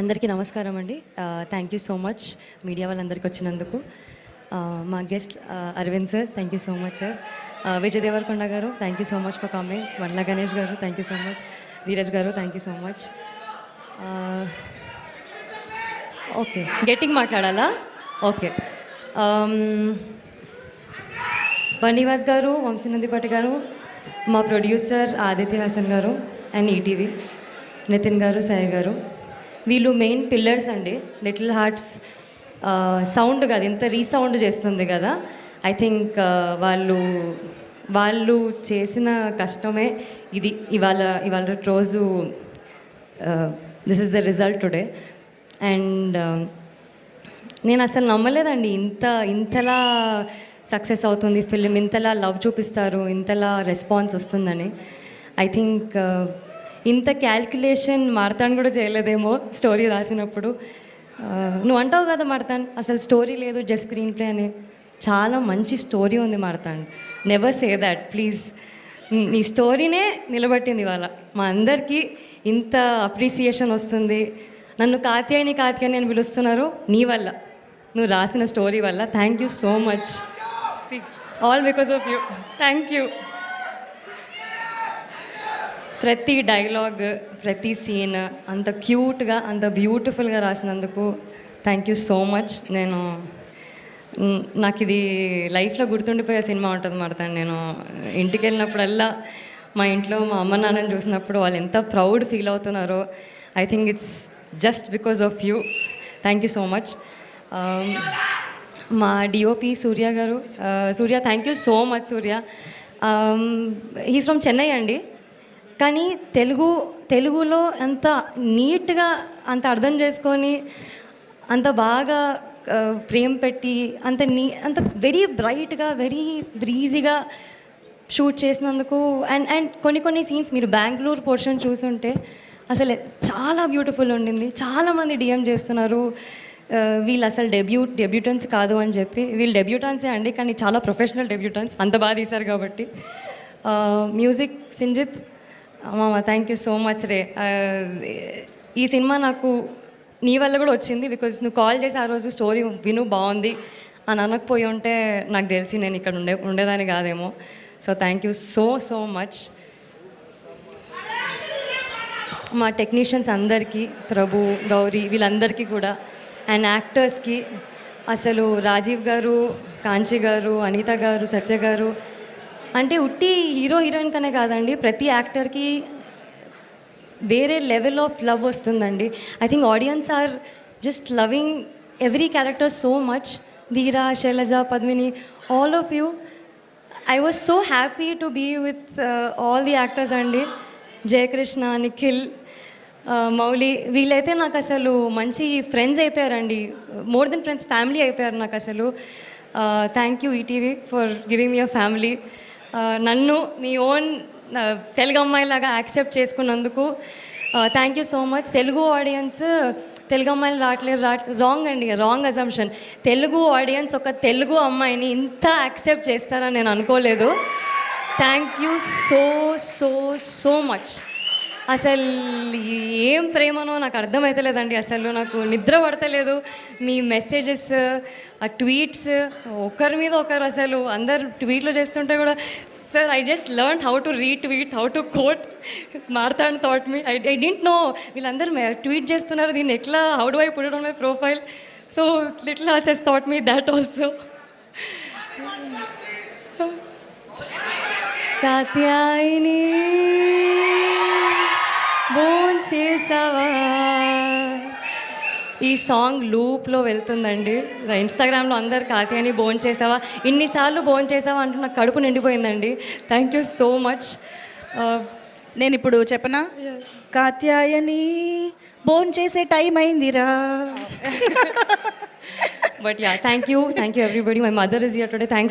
అందరికీ నమస్కారం అండి. Thank you so much media వాళ్ళందరికీ వచ్చినందుకు. మా guest Arvind sir, thank you so much sir. Vijay Deverakonda garu, thank you so much for coming. Vandla Ganesh garu, thank you so much. Dheeraj garu, thank you so much. Okay, గట్టిగా మాట్లాడాలా? Okay. Bunny Vas గారు, వంశీనందిపాటి గారు, మా ప్రొడ్యూసర్ ఆదిత్య హాసన్ గారు అండ్ ఈటీవీ నితిన్ గారు, సాయి గారు, వీళ్ళు మెయిన్ పిల్లర్స్ అండి. లిటిల్ హార్ట్స్ సౌండ్ కాదు, ఇంత రీసౌండ్ చేస్తుంది కదా. ఐ థింక్ వాళ్ళు చేసిన కష్టమే ఇది. ఇవాళ రోజు this is the result today. And నేను అసలు నమ్మలేదండి ఇంతలా సక్సెస్ అవుతుంది ఫిలిం, ఇంతలా లవ్ చూపిస్తారు, ఇంతలా రెస్పాన్స్ వస్తుందని. ఐ థింక్ ఇంత క్యాల్కులేషన్ మార్తాన్ కూడా చేయలేదేమో స్టోరీ రాసినప్పుడు. నువ్వు అంటావు కదా మార్తాన్, అసలు స్టోరీ లేదు, జస్ట్ స్క్రీన్ ప్లే అని. చాలా మంచి స్టోరీ ఉంది Marthan. Never say that please. నీ స్టోరీనే నిలబట్టింది ఇవాళ. మా అందరికీ ఇంత అప్రిసియేషన్ వస్తుంది. నన్ను కాత్యాయని అని పిలుస్తున్నారు నీ వల్ల, నువ్వు రాసిన స్టోరీ వల్ల. Thank you so much. All because of you. Thank you. ప్రతి డైలాగ్, ప్రతి సీన్ అంత క్యూట్గా, అంత బ్యూటిఫుల్గా రాసినందుకు థ్యాంక్ యూ సో మచ్. నాకు ఇది లైఫ్లో గుర్తుండిపోయే సినిమా ఉంటుంది మాడతాను. నేను ఇంటికి వెళ్ళినప్పుడల్లా మా ఇంట్లో మా అమ్మ నాన్నని చూసినప్పుడు వాళ్ళు ఎంత ప్రౌడ్ ఫీల్ అవుతున్నారో. I think it's just because of you. Thank you so much. మా DOP Surya garu, Surya thank you so much. Surya he's from Chennai అండి, కానీ తెలుగులో అంత నీట్గా, అంత అర్థం చేసుకొని, అంత బాగా ఫ్రేమ్ పెట్టి, అంత వెరీ బ్రైట్గా, వెరీ బ్రీజీగా షూట్ చేసినందుకు. అండ్ కొన్ని సీన్స్ మీరు బెంగళూరు పోర్షన్ చూసుంటే అసలు చాలా బ్యూటిఫుల్ ఉండింది. చాలామంది డిఎం చేస్తున్నారు వీళ్ళు అసలు డెబ్యూటెన్స్ కాదు అని చెప్పి. వీళ్ళు డెబ్యూటాన్సే అండి, కానీ చాలా ప్రొఫెషనల్ డెబ్యూటెన్స్, అంత బాగా తీశారు కాబట్టి. మ్యూజిక్ సింజిత్ మామ, థ్యాంక్ యూ సో మచ్ రే. ఈ సినిమా నాకు నీ వల్ల కూడా వచ్చింది, బికాజ్ నువ్వు కాల్ చేసి ఆ రోజు స్టోరీ విను బాగుంది అని అనకపోయి ఉంటే నాకు తెలిసి నేను ఇక్కడ ఉండేదాన్ని కాదేమో. So thank you so much. మా టెక్నీషియన్స్ అందరికీ, ప్రభు, గౌరీ, వీళ్ళందరికీ కూడా, అండ్ యాక్టర్స్కి అసలు రాజీవ్ గారు, కాంచి గారు, అనిత గారు, సత్య గారు, అంటే ఉట్టి హీరో హీరోయిన్ కనే కాదండి, ప్రతి యాక్టర్కి వేరే లెవెల్ ఆఫ్ లవ్ వస్తుందండి. I think audience are just loving every character so much. Dheera, Shailaja, Padmini, all of you. I was so happy to be with all the actors అండి. జయకృష్ణ, నిఖిల్, మౌలి, వీళ్ళైతే నాకు అసలు మంచి ఫ్రెండ్స్ అయిపోయారండి. మోర్ దెన్ ఫ్రెండ్స్, ఫ్యామిలీ అయిపోయారు నాకు అసలు. Thank you ETV for giving me a family. నన్ను మీ ఓన్ తెలుగు అమ్మాయిలాగా యాక్సెప్ట్ చేసుకున్నందుకు thank you so much. Telugu audience Telugu అమ్మాయిలు రావట్లేదు రాంగ్ అండి, రాంగ్ అజంప్షన్. తెలుగు ఆడియన్స్ ఒక తెలుగు అమ్మాయిని ఇంత యాక్సెప్ట్ చేస్తారని నేను అనుకోలేదు. Thank you so much. అసలు ఏం ప్రేమనో నాకు అర్థమవుతలేదండి. అసలు నాకు నిద్ర పడతలేదు. మీ మెసేజెస్, ఆ ట్వీట్స్, ఒకరి మీద ఒకరు అసలు అందరు ట్వీట్లు చేస్తుంటే కూడా, sir I just learn how to retweet, how to quote. Marthand thought me, I didn't know వీళ్ళందరూ ట్వీట్ చేస్తున్నారు, దీన్ని ఎట్లా, how do I put it on my profile. So little hearts has thought me that also. Katyayani బోన్ చేసావా, ఈ song లూప్లో వెళ్తుందండి. ఇన్స్టాగ్రామ్లో అందరు కాత్యాయని బోన్ చేసావా, ఇన్నిసార్లు బోన్ చేసావా అంటూ నాకు కడుపు నిండిపోయిందండి. Thank you so much. నేను ఇప్పుడు చెప్పనా, కాత్యాయని బోన్ చేసే టైం అయిందిరా. But yeah, thank you everybody. My mother is here today. Thanks.